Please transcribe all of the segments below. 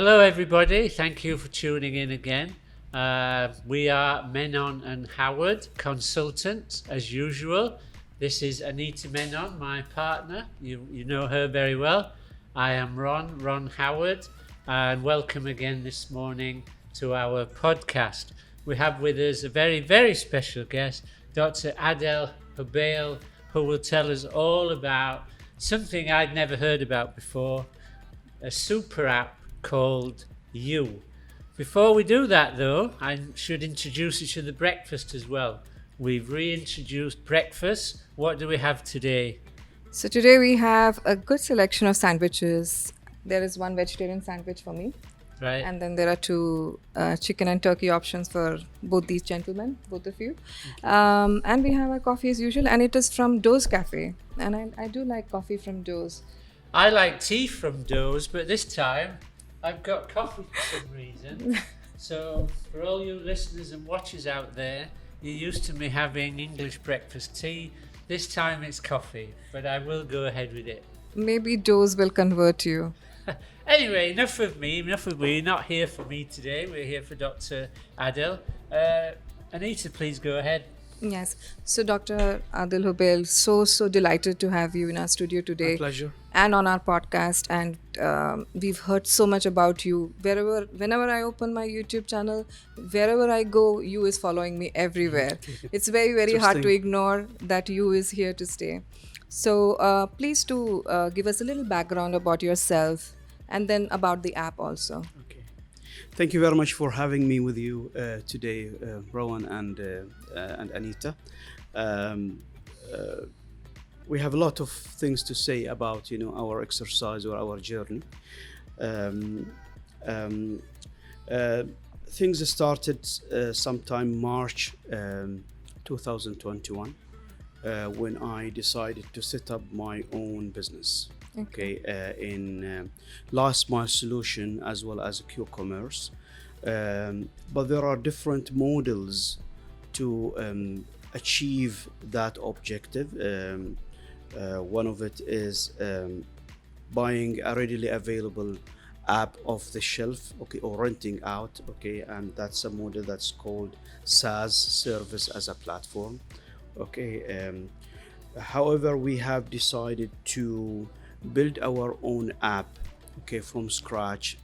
Hello, everybody. Thank you for tuning in again. We are Menon and Howard, consultants, as usual. This is Anita Menon, my partner. You know her very well. I am Ron Howard, and welcome again this morning to our podcast. We have with us a very, very special guest, Dr. Adel Hubail, who will tell us all about something I'd never heard about before, a super app called You. Before we do that, though, I should introduce you to the breakfast as well. We've reintroduced breakfast. What do we have today? So today we have a good selection of sandwiches. There is one vegetarian sandwich for me, Right? and then there are two chicken and turkey options for both these gentlemen, both of you. And we have our coffee as usual, and it is from Doe's Cafe. And I do like coffee from Doe's. I like tea from Doe's, but this time I've got coffee for some reason. So, for all you listeners and watchers out there, you're used to me having English breakfast tea. This time it's coffee, but I will go ahead with it. Maybe Doe's will convert you. Anyway, enough of me, enough of we. You're not here for me today. We're here for Dr. Adel. Anita, please go ahead. Yes. So Dr. Adel Hubail, so delighted to have you in our studio today. My pleasure. And on our podcast, and we've heard so much about you. Whenever I open my YouTube channel, wherever I go, you is following me everywhere. It's very, very hard to ignore that you is here to stay. So please do give us a little background about yourself and then about the app also. Okay. Thank you very much for having me with you today, Rowan and Anita. We have a lot of things to say about, our exercise or our journey. Things started sometime March 2021 when I decided to set up my own business. In last mile solution as well as Q-commerce. But there are different models to achieve that objective. One of it is buying a readily available app off the shelf, or renting out, and that's a model that's called SaaS, service as a platform. However, we have decided to build our own app, from scratch,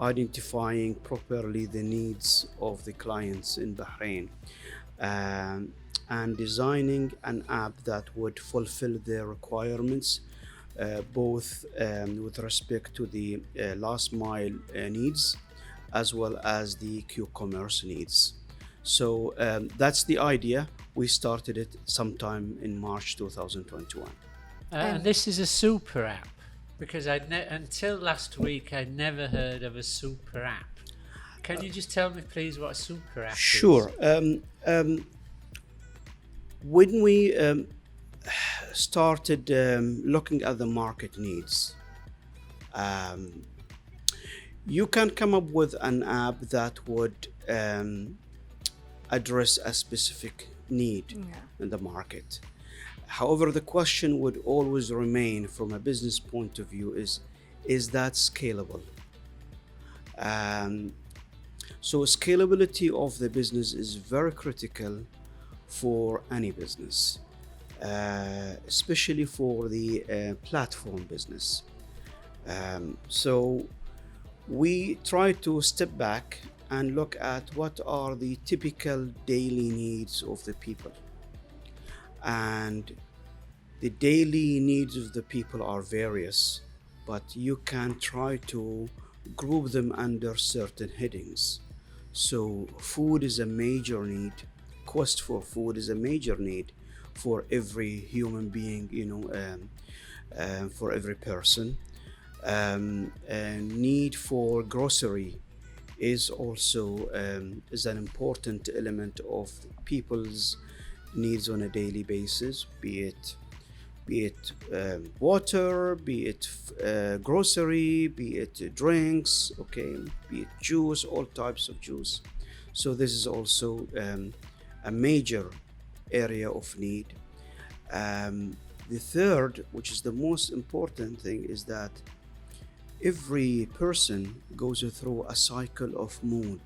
identifying properly the needs of the clients in Bahrain, and designing an app that would fulfill their requirements, both with respect to the last mile needs as well as the Q-commerce needs. So that's the idea. We started it sometime in March 2021. And this is a super app, because until last week I'd never heard of a super app. Can you just tell me, please, what a super app is? Sure. When we started looking at the market needs, you can come up with an app that would address a specific need in the market. However, the question would always remain from a business point of view is that scalable? So scalability of the business is very critical for any business, especially for the platform business. So we try to step back and look at what are the typical daily needs of the people. And the daily needs of the people are various, but you can try to group them under certain headings. So food is a major need. Quest for food is a major need for every human being, for every person. Need for grocery is also is an important element of people's needs on a daily basis, be it water, be it grocery, be it drinks, be it juice, all types of juice. So this is also a major area of need. The third, which is the most important thing, is that every person goes through a cycle of mood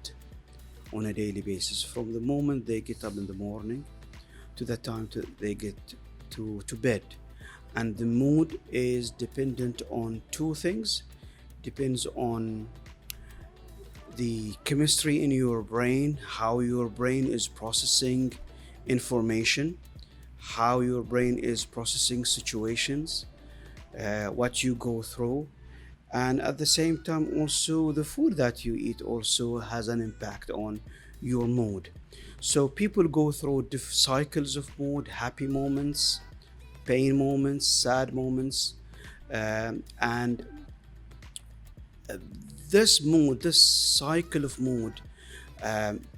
on a daily basis, from the moment they get up in the morning to the time they get to bed. And the mood is dependent on two things. Depends on the chemistry in your brain, how your brain is processing information, how your brain is processing situations, what you go through, and at the same time also the food that you eat also has an impact on your mood. So people go through cycles of mood: happy moments, pain moments, sad moments, and this cycle of mood,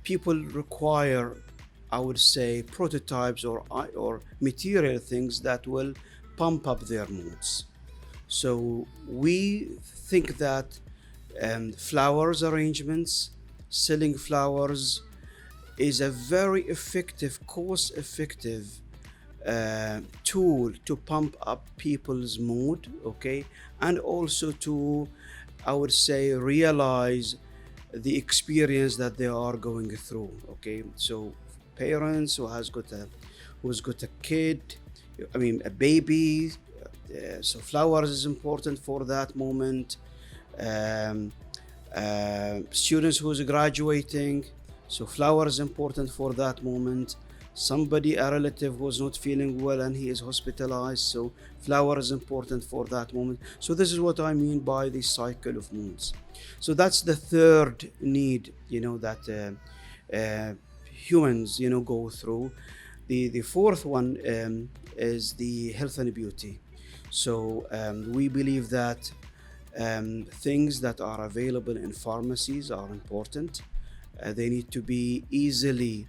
people require, I would say, prototypes or material things that will pump up their moods. So we think that flowers arrangements, selling flowers, is a very effective, cost-effective tool to pump up people's mood, okay, and also to, I would say, realize the experience that they are going through. Okay, so parents who's got a kid, I mean a baby, so flowers is important for that moment. Um, Students who's graduating, so flower is important for that moment. Somebody, a relative who's not feeling well and he is hospitalized, so flower is important for that moment. So this is what I mean by the cycle of moods. So that's the third need, that humans, go through. The fourth one is the health and beauty. So we believe that things that are available in pharmacies are important. They need to be easily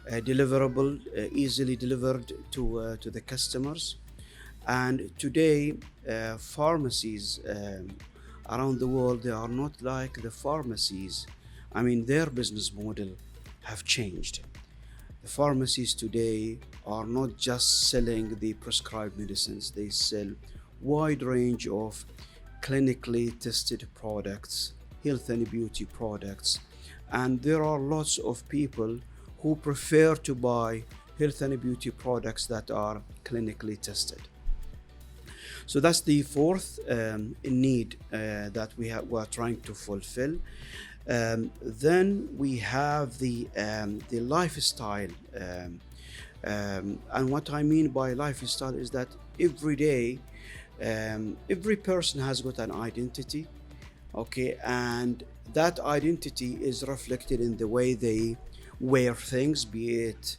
deliverable, easily delivered to the customers. And today, pharmacies around the world, they are not like the pharmacies. I mean, their business model have changed. The pharmacies today are not just selling the prescribed medicines. They sell wide range of clinically tested products, health and beauty products, and there are lots of people who prefer to buy health and beauty products that are clinically tested. So that's the fourth need that we are trying to fulfill. Then we have the lifestyle, and what I mean by lifestyle is that every day every person has got an identity, okay, and that identity is reflected in the way they wear things, be it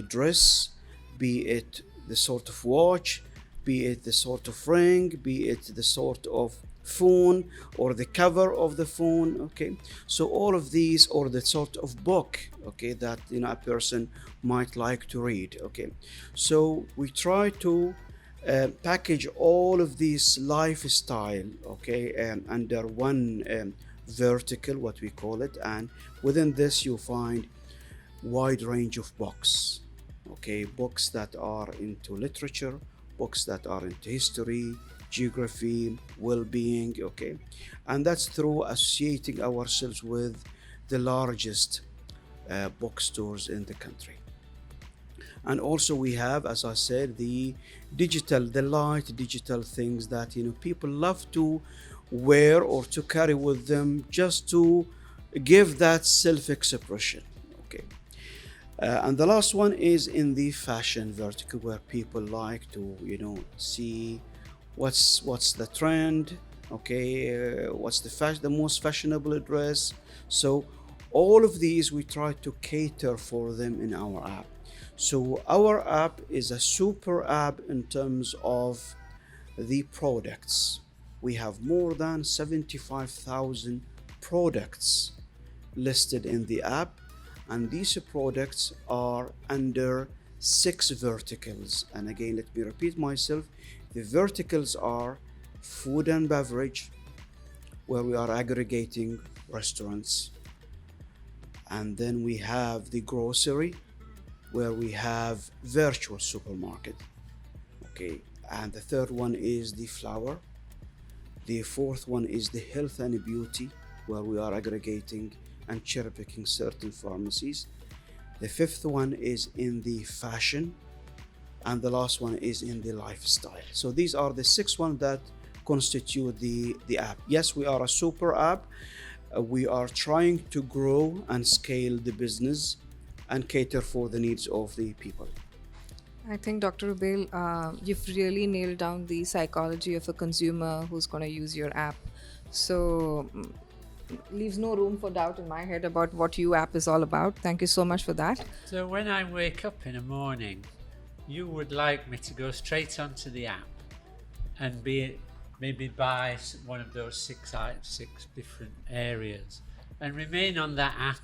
dress, be it the sort of watch, be it the sort of ring, be it the sort of phone or the cover of the phone, okay. So all of these, or the sort of book, okay, that a person might like to read, okay. So we try to package all of these lifestyle, okay, under one vertical, what we call it, and within this you find wide range of books, okay, books that are into literature, books that are into history, geography, well-being, okay, and that's through associating ourselves with the largest bookstores in the country. And also we have, as I said, the light digital things that people love to wear or to carry with them, just to give that self-expression, okay. And the last one is in the fashion vertical, where people like to see what's the trend, okay, what's the most fashionable dress. So all of these we try to cater for them in our app. So our app is a super app in terms of the products. We have more than 75,000 products listed in the app, and these products are under 6 verticals. And again, let me repeat myself. The verticals are food and beverage, where we are aggregating restaurants. And then we have the grocery, where we have virtual supermarket, okay. And the third one is the flower. The fourth one is the health and beauty, where we are aggregating and cherry picking certain pharmacies. The fifth one is in the fashion, and the last one is in the lifestyle. So these are the six ones that constitute the app. Yes, we are a super app. We are trying to grow and scale the business and cater for the needs of the people. I think Dr. Hubail, you've really nailed down the psychology of a consumer who's going to use your app. So leaves no room for doubt in my head about what your app is all about. Thank you so much for that. So when I wake up in the morning, you would like me to go straight onto the app and maybe buy one of those six different areas and remain on that app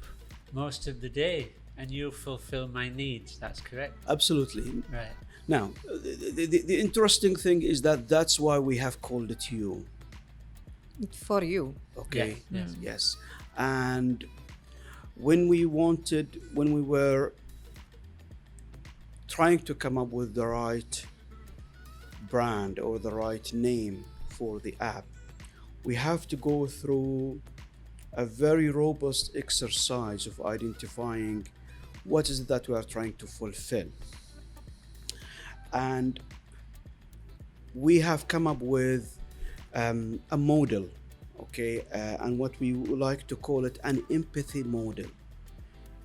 most of the day, and you'll fulfill my needs. That's correct? Absolutely. Right. Now, the interesting thing is that that's why we have called it you. For you. Okay. Yes. Yes. And when we were trying to come up with the right brand or the right name for the app, we have to go through a very robust exercise of identifying what is it that we are trying to fulfill. And we have come up with a model, okay, and what we would like to call it an empathy model.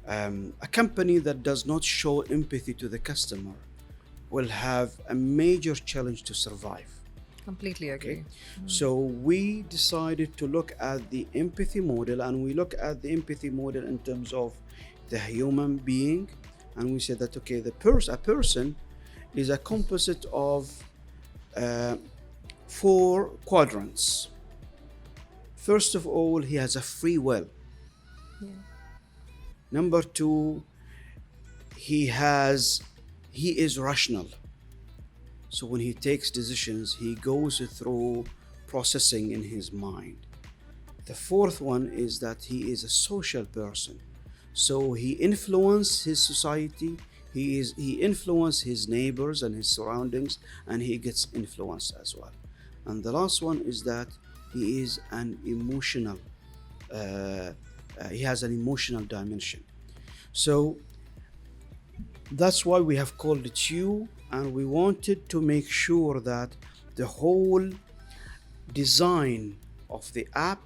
A company that does not show empathy to the customer will have a major challenge to survive. Completely agree. So we decided to look at the empathy model, and we look at the empathy model in terms of the human being, and we said that okay, a person is a composite of 4 quadrants. First of all, he has a free will. Yeah. Number 2, he is rational. So when he takes decisions, he goes through processing in his mind. The fourth one is that he is a social person. So he influences his society, he influences his neighbors and his surroundings, and he gets influenced as well. And the last one is that he is an emotional, he has an emotional dimension. So that's why we have called it you, and we wanted to make sure that the whole design of the app,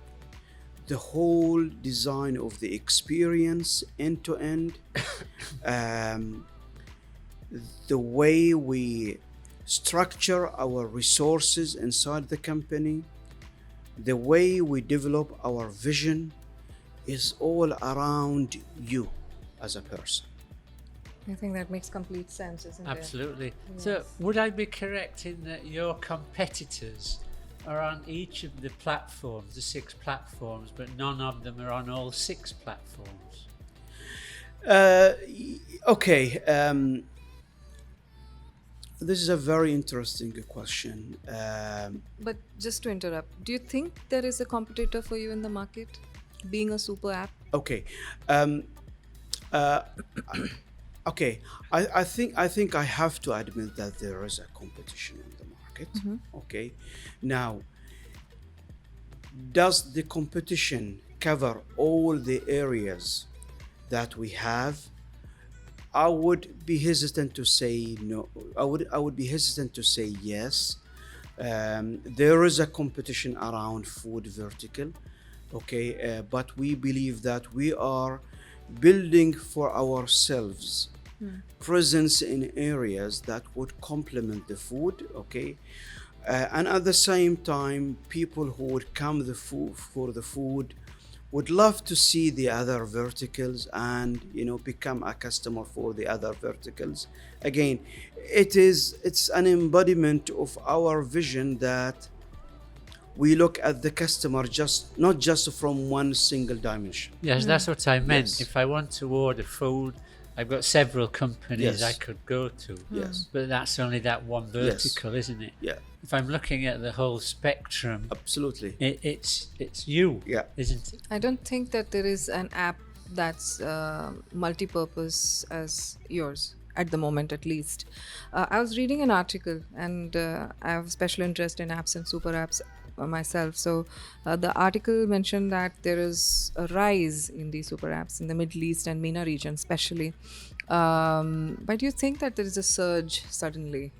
the whole design of the experience end to end, the way we structure our resources inside the company, the way we develop our vision is all around you as a person. I think that makes complete sense, isn't it? Absolutely. Yes. So would I be correct in that your competitors are on each of the platforms, the 6 platforms, but none of them are on all 6 platforms? Okay. This is a very interesting question. But just to interrupt, do you think there is a competitor for you in the market, being a super app? Okay. Okay. I think I have to admit that there is a competition in the market. Okay. Now, does the competition cover all the areas that we have? I would be hesitant to say no. I would be hesitant to say yes. There is a competition around food vertical, okay, but we believe that we are building for ourselves presence in areas that would complement the food, okay, and at the same time, people who would come for the food would love to see the other verticals and become a customer for the other verticals. Again, it's an embodiment of our vision that we look at the customer not just from one single dimension. Yes, that's what I meant. Yes. If I want to order food, I've got several companies Yes. I could go to. Yes. But that's only that one vertical, isn't it? Yeah, If I'm looking at the whole spectrum, absolutely. it's you, Yeah. isn't it? I don't think that there is an app that's multi-purpose as yours. at the moment, at least. I was reading an article, and I have special interest in apps and super apps myself. So the article mentioned that there is a rise in these super apps in the Middle East and MENA region, especially. But do you think that there is a surge suddenly?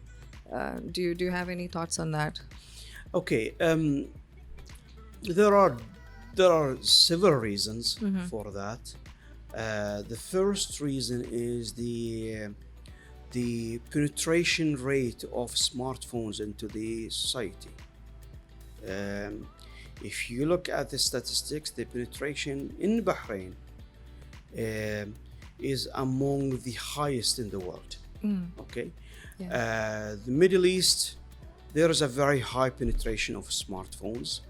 Do you have any thoughts on that? Okay, there are several reasons for that. The first reason is the penetration rate of smartphones into the society. Um, if you look at the statistics, the penetration in Bahrain um, is among the highest in the world. Okay, Yeah. the Middle East, there is a very high penetration of smartphones.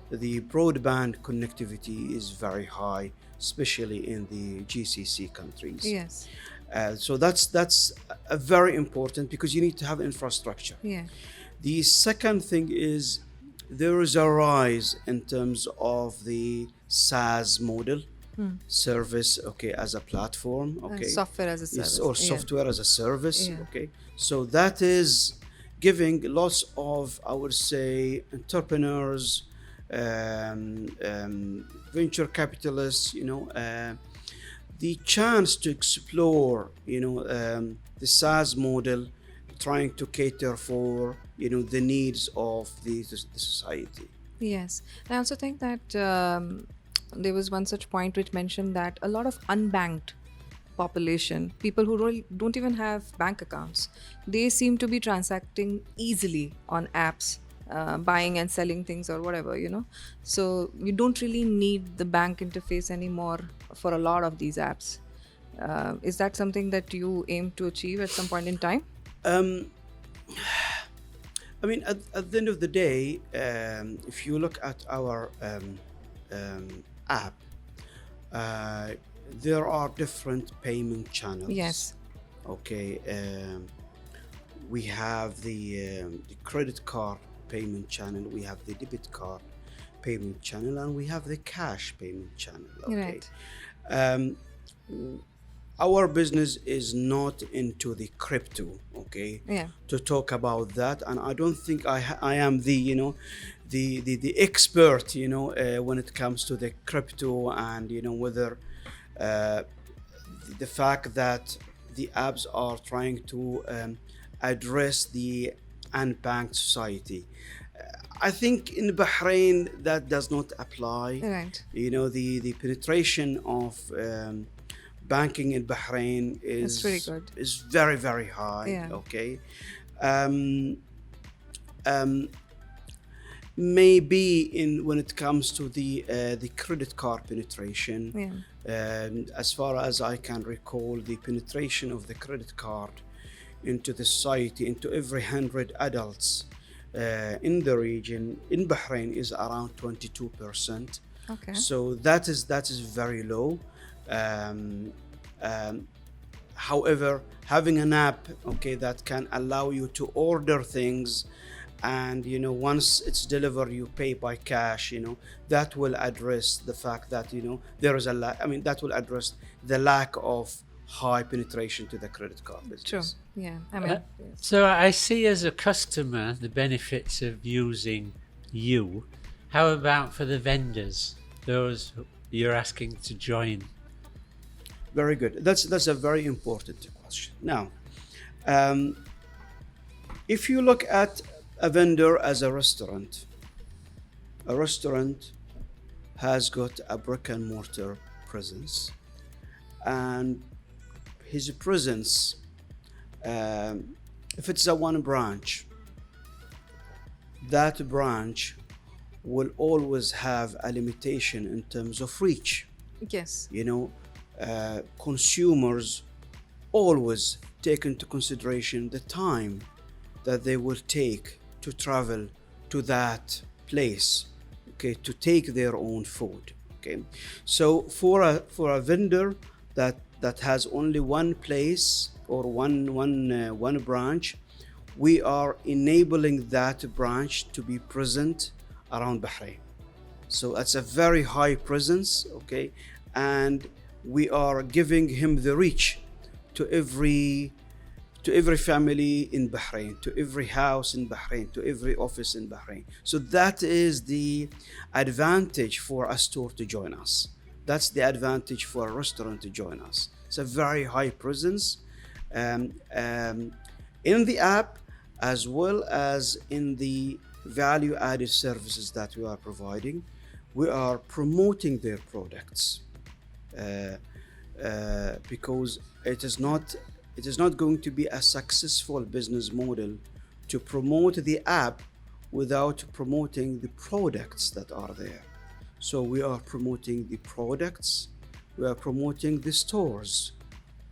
The broadband connectivity is very high, especially in the GCC countries. Yes. So that's a very important because you need to have infrastructure. Yeah. The second thing is there is a rise in terms of the SaaS model, service, okay, as a platform, okay, Software as a yes, service. or Yeah. software as a service, Yeah. okay. So that is giving lots of, I would say, entrepreneurs, venture capitalists, the chance to explore, the SaaS model, trying to cater for, the needs of the society. Yes. I also think that there was one such point which mentioned that a lot of unbanked population, people who really don't even have bank accounts, they seem to be transacting easily on apps, buying and selling things or whatever. So you don't really need the bank interface anymore for a lot of these apps. Is that something that you aim to achieve at some point in time? Um, I mean, at the end of the day, if you look at our app, uh, there are different payment channels. Yes. Okay. We have the credit card payment channel, we have the debit card payment channel, and we have the cash payment channel. Okay. Right. Um, our business is not into the crypto, okay, Yeah. to talk about that, and I don't think I am the the expert, when it comes to the crypto, and whether uh, the fact that the apps are trying to address the unbanked society. I think in Bahrain that does not apply. Right. The penetration of banking in Bahrain That's pretty good. is very, very high. Yeah. Okay. Um, um, Maybe when it comes to the credit card penetration, as far as I can recall, the penetration of the credit card into the society, into every 100 adults in the region in Bahrain is around 22%. Okay. So that is very low. Um, um, However, having an app, okay, that can allow you to order things, and once it's delivered you pay by cash, that will address the fact that there is that will address the lack of high penetration to the credit card business. True. Yeah. I mean, yes. So I see as a customer the benefits of using you. How about for the vendors, those you're asking to join? Very good. That's a very important question. Now, if you look at a vendor as a restaurant has got a brick and mortar presence, and his presence, if it's a one branch, that branch will always have a limitation in terms of reach. Yes. Consumers always take into consideration the time that they will take to travel to that place, okay, to take their own food. Okay, so for a vendor that has only one place or one branch, we are enabling that branch to be present around Bahrain. So it's a very high presence, okay, and we are giving him the reach to every to every family in Bahrain, to every house in Bahrain, to every office in Bahrain. So that is the advantage for a store to join us. That's the advantage for a restaurant to join us. It's a very high presence um, um, in the app, as well as in the value added services that we are providing. We are promoting their products. Because it is not going to be a successful business model to promote the app without promoting the products that are there. So we are promoting the products, we are promoting the stores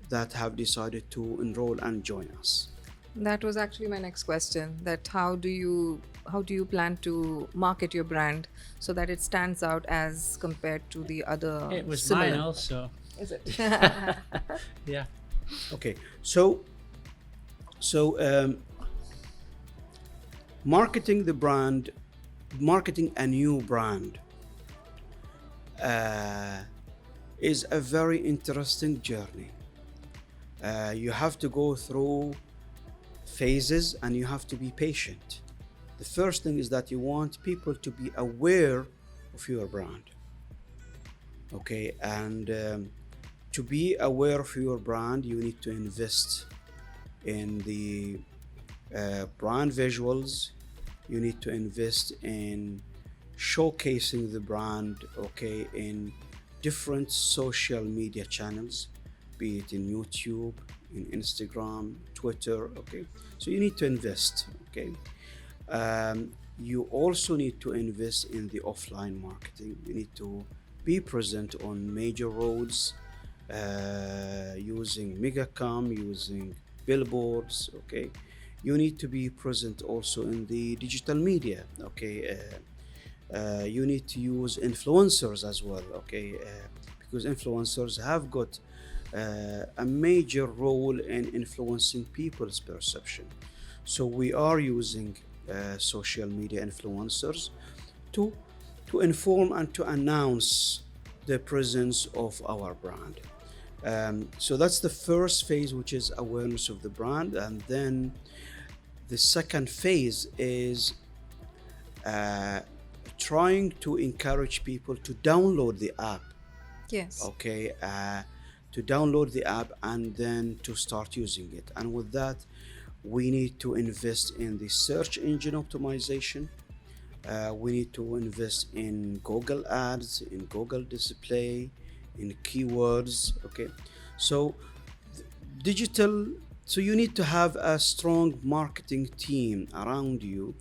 that have decided to enroll and join us. That was actually my next question. That how do you plan to market your brand so that it stands out as compared to the other It was similar? mine also. Is it? Yeah. Okay, so marketing the brand, marketing a new brand is a very interesting journey. You have to go through phases and you have to be patient. The first thing is that you want people to be aware of your brand. Okay, and to be aware of your brand, you need to invest in the brand visuals. You need to invest in showcasing the brand, okay, in different social media channels, be it in YouTube, in Instagram, Twitter, okay. So you need to invest, okay. You also need to invest in the offline marketing. You need to be present on major roads, using megacom, using billboards, okay. You need to be present also in the digital media, okay. You need to use influencers as well, okay, because influencers have got a major role in influencing people's perception. So we are using social media influencers to inform and to announce the presence of our brand. So that's the first phase, which is awareness of the brand, and then the second phase is trying to encourage people to download the app. Yes. Okay, to download the app and then to start using it. And with that, we need to invest in the search engine optimization. We need to invest in Google Ads, in Google Display, in keywords. Okay, so digital. So you need to have a strong marketing team around you,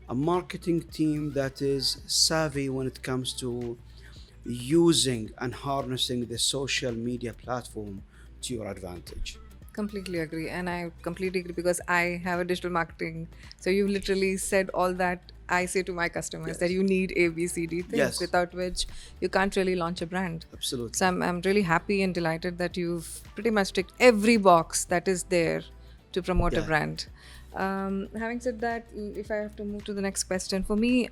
a marketing team that is savvy when it comes to using and harnessing the social media platform to your advantage. Completely agree. And I completely agree because I have a digital marketing. So you literally said all that I say to my customers, that Yes. you need A, B, C, D things, Yes. without which you can't really launch a brand. Absolutely. So I'm really happy and delighted that you've pretty much ticked every box that is there to promote a Yeah. brand. Having said that, if I have to move to the next question, for me,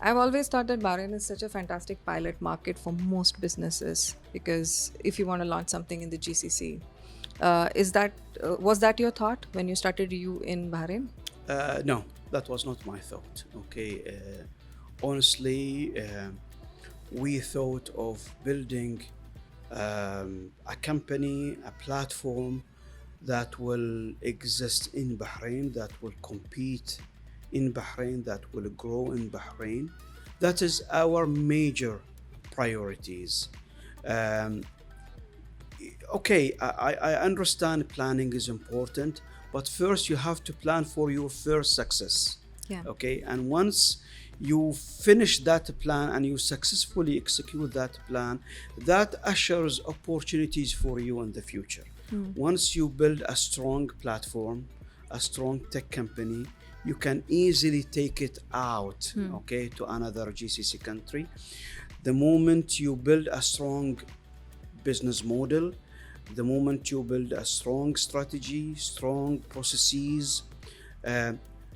I've always thought that Bahrain is such a fantastic pilot market for most businesses, because if you want to launch something in the GCC, was that your thought when you started you in Bahrain? No, that was not my thought. Okay, honestly, we thought of building a company, a platform that will exist in Bahrain, that will compete in Bahrain, that will grow in Bahrain. That is our major priorities. Um, okay, I understand planning is important, but first you have to plan for your first success. Yeah. Okay, and once you finish that plan and you successfully execute that plan, that ushers opportunities for you in the future. Once you build a strong platform, a strong tech company, you can easily take it out, okay, to another GCC country. The moment you build a strong business model, the moment you build a strong strategy, strong processes,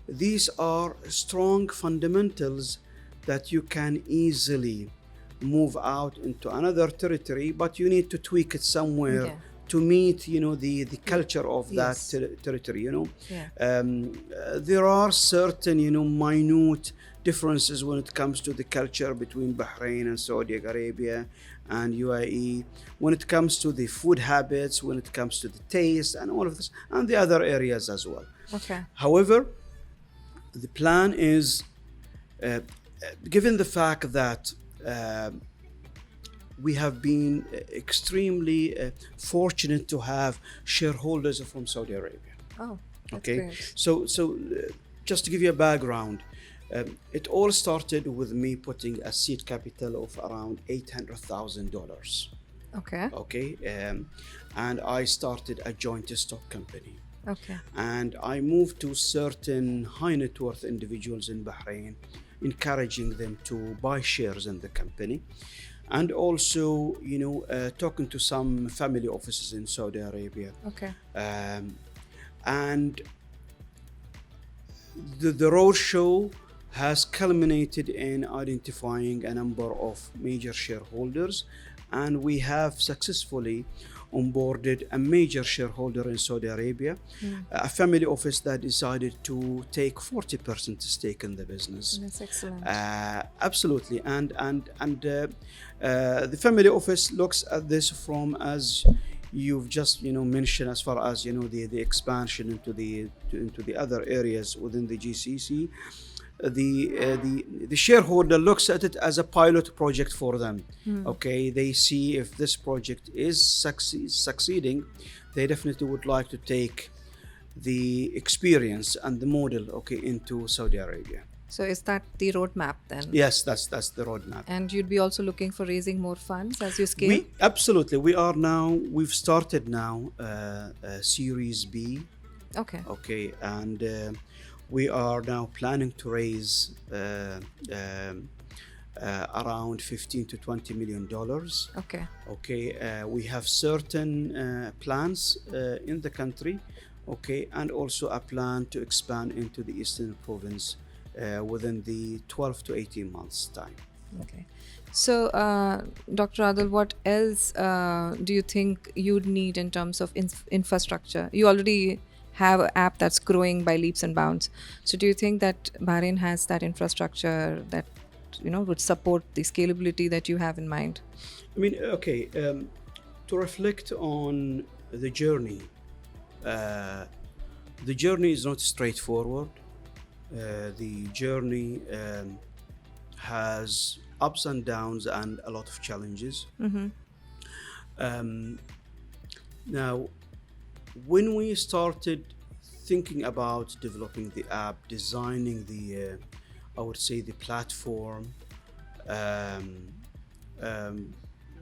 these are strong fundamentals that you can easily move out into another territory, but you need to tweak it somewhere Yeah. to meet, the culture of that Yes. territory, Yeah. there are certain, minute differences when it comes to the culture between Bahrain and Saudi Arabia and UAE, when it comes to the food habits, when it comes to the taste and all of this, and the other areas as well. Okay. However, the plan is, given the fact that we have been extremely fortunate to have shareholders from Saudi Arabia. Oh, that's Okay, great. so just to give you a background, it all started with me putting a seed capital of around $800,000. Okay. Okay, and I started a joint stock company. Okay. And I moved to certain high net worth individuals in Bahrain, encouraging them to buy shares in the company, and also, talking to some family offices in Saudi Arabia. Okay. And the roadshow has culminated in identifying a number of major shareholders, and we have successfully onboarded a major shareholder in Saudi Arabia, a family office that decided to take 40% stake in the business. That's excellent. Absolutely, and the family office looks at this from, as you've just mentioned, as far as the expansion into the other areas within the GCC. The shareholder looks at it as a pilot project for them. Okay, they see if this project is succeeding, they definitely would like to take the experience and the model, okay, into Saudi Arabia. So is that the roadmap then? Yes, that's the roadmap. And you'd be also looking for raising more funds as you scale? We absolutely, we've started now Series B. Okay. Okay, and we are now planning to raise around 15 to 20 million dollars. Okay. Okay, we have certain plans in the country. Okay, and also a plan to expand into the Eastern Province within the 12 to 18 months time. Okay. So, Dr. Adel, what else do you think you'd need in terms of infrastructure? You already have an app that's growing by leaps and bounds. So, do you think that Bahrain has that infrastructure that would support the scalability that you have in mind? I mean, okay, to reflect on the journey is not straightforward. The journey has ups and downs and a lot of challenges. Now, when we started thinking about developing the app, designing I would say the platform,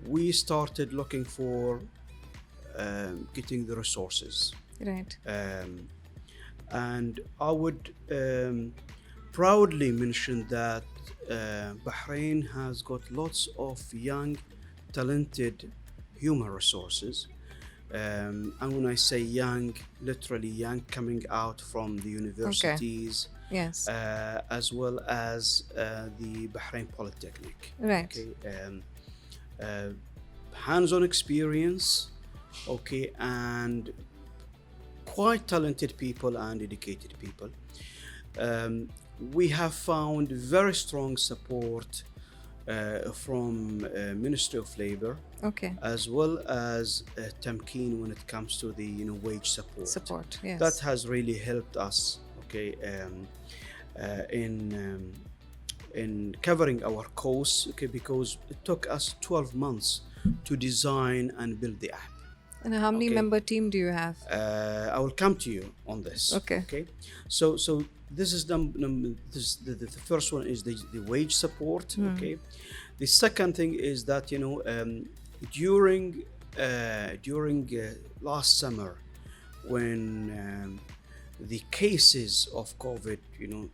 we started looking for getting the resources. Right. And I would proudly mention that Bahrain has got lots of young, talented human resources. And when I say young, literally young, coming out from the universities, Yes. as well as the Bahrain Polytechnic. Right. Okay, hands-on experience, okay, and quite talented people and dedicated people. We have found very strong support from Ministry of Labor, Okay. as well as Tamkeen when it comes to the wage support. Support. Yes. That has really helped us, okay, in covering our costs, okay, because it took us 12 months to design and build the app. And how many Okay. member team do you have? I will come to you on this. Okay. Okay. So this is the first one is the wage support. Okay. The second thing is that during last summer, when the cases of COVID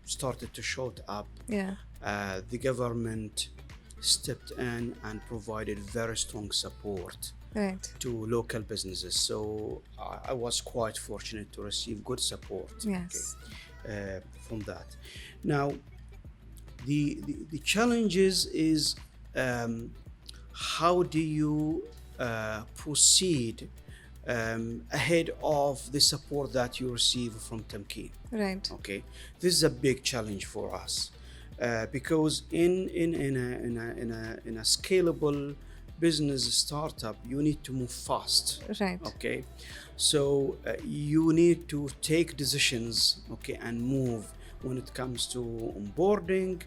started to shoot up, Yeah. the government stepped in and provided very strong support Right. to local businesses. So I was quite fortunate to receive good support. Yes. From that. Now, the challenges is how do you proceed ahead of the support that you receive from Tamkeen. Right. Okay, this is a big challenge for us because in a scalable business startup, you need to move fast. Right. Okay, so you need to take decisions. Okay, and move when it comes to onboarding,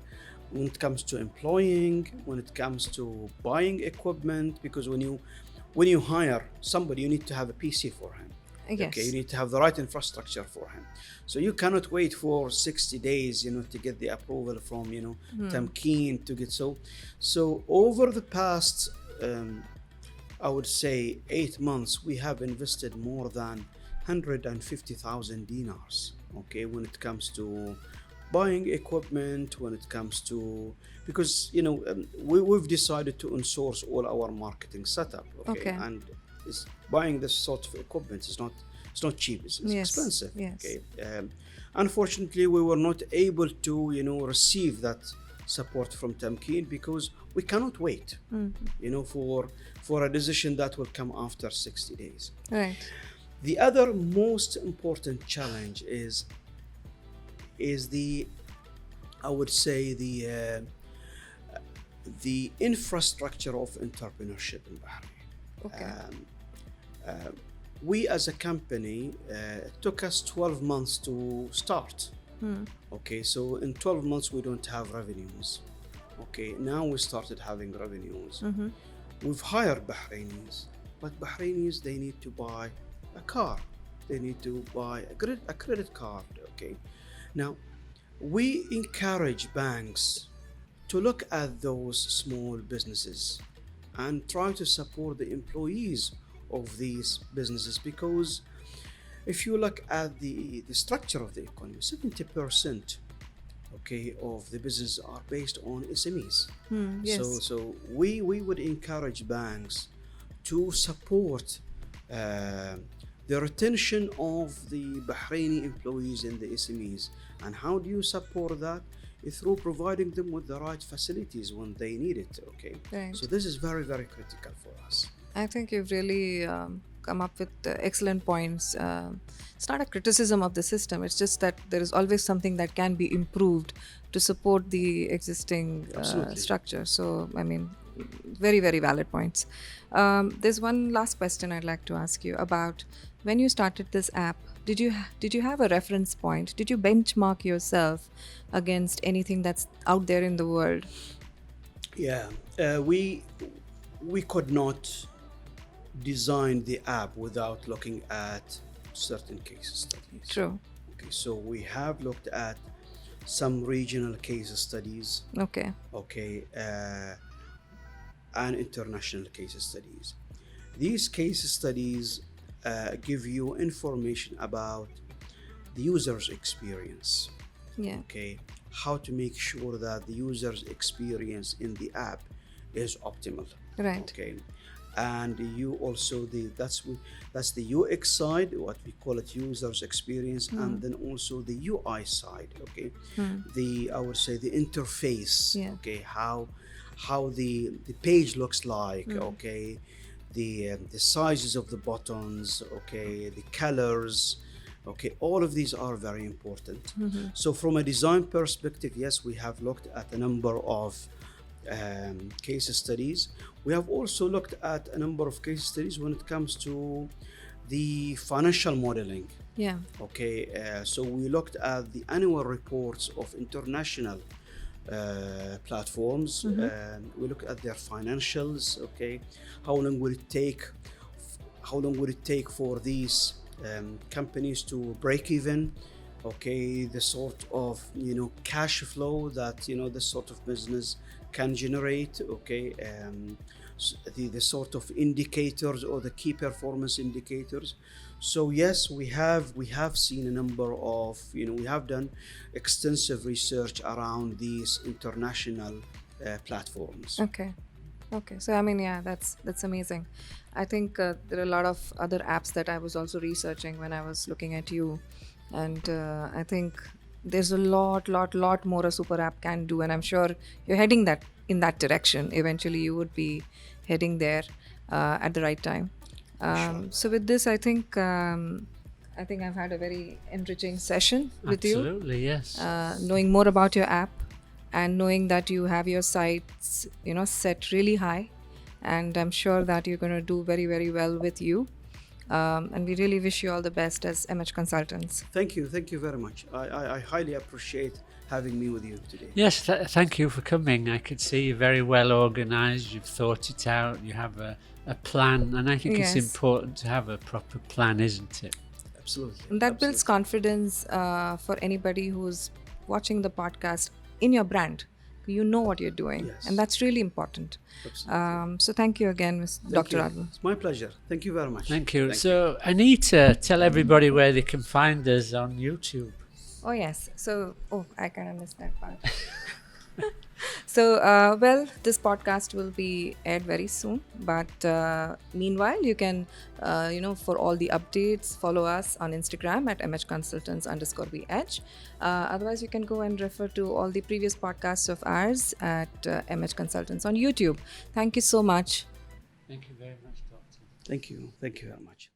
when it comes to employing, when it comes to buying equipment. Because when you hire somebody, you need to have a PC for him. Yes. Okay, you need to have the right infrastructure for him. So you cannot wait for 60 days, to get the approval from, Tamkeen to get so over the past, I would say 8 months, we have invested more than 150,000 dinars. Okay, when it comes to buying equipment, when it comes to because we've decided to insource all our marketing setup. Okay, Okay. and buying this sort of equipment is not cheap. It's Yes, expensive. yes. Okay, unfortunately, we were not able to receive that support from Tamkeen because we cannot wait. For a decision that will come after 60 days. Right. The other most important challenge is the I would say the infrastructure of entrepreneurship in Bahrain. Okay. We as a company, it took us 12 months to start. Okay, so in 12 months we don't have revenues. Okay, now we started having revenues. We've hired Bahrainis, but Bahrainis, they need to buy a car. They need to buy a credit card. Okay, now we encourage banks to look at those small businesses and try to support the employees of these businesses, because if you look at the structure of the economy, 70% of the business are based on SMEs. Yes. So we would encourage banks to support the retention of the Bahraini employees in the SMEs. And how do you support that? Through providing them with the right facilities when they need it. Okay, Right. so this is very, very critical for us. I think you've really come up with excellent points. It's not a criticism of the system, it's just that there is always something that can be improved to support the existing Absolutely. structure. So, I mean, very, very valid points. There's one last question I'd like to ask you about when you started this app. Did you have a reference point? Did you benchmark yourself against anything that's out there in the world? Yeah, we could not design the app without looking at certain case studies. True. Okay, so we have looked at some regional case studies. Okay. Okay, and international case studies. These case studies give you information about the user's experience. Yeah. Okay, how to make sure that the user's experience in the app is optimal. Right. Okay, and you also that's the UX side, what we call it, user's experience, and then also the UI side. Okay, I would say the interface. Yeah. Okay, how the page looks like. Okay, the sizes of the buttons. Okay, the colors. Okay, all of these are very important. So from a design perspective, yes, we have looked at a number of case studies. We have also looked at a number of case studies when it comes to the financial modeling. Yeah. Okay, so we looked at the annual reports of international platforms. We looked at their financials. Okay, how long would it take for these companies to break even? Okay, the sort of cash flow that this sort of business can generate. Okay, the sort of indicators or the key performance indicators. So yes, we have seen a number of we have done extensive research around these international platforms. Okay. So I mean, yeah, that's amazing. I think there are a lot of other apps that I was also researching when I was looking at you, and I think there's a lot more a super app can do, and I'm sure you're heading in that direction. Eventually, you would be heading there at the right time. So with this, I think I've had a very enriching session with you. Absolutely, yes. Knowing more about your app and knowing that you have your sights, set really high, and I'm sure that you're going to do very, very well with you. And we really wish you all the best as MH consultants. Thank you very much. I highly appreciate having me with you today. Yes, thank you for coming. I could see you're very well organised, you've thought it out, you have a plan, and I think it's Yes. important to have a proper plan, isn't it? Absolutely. And that builds confidence for anybody who's watching the podcast in your brand. You know what you're doing, Yes. and that's really important. Absolutely. So thank you again, Dr. Adel. It's my pleasure. Thank you very much. Thank you. So, Anita, tell everybody where they can find us on YouTube. Oh yes. So, I kind of missed that part. So, this podcast will be aired very soon. But meanwhile, you can, for all the updates, follow us on Instagram at mhconsultants_bh. Otherwise, you can go and refer to all the previous podcasts of ours at MH Consultants on YouTube. Thank you so much. Thank you very much, Doctor. Thank you. Thank you very much.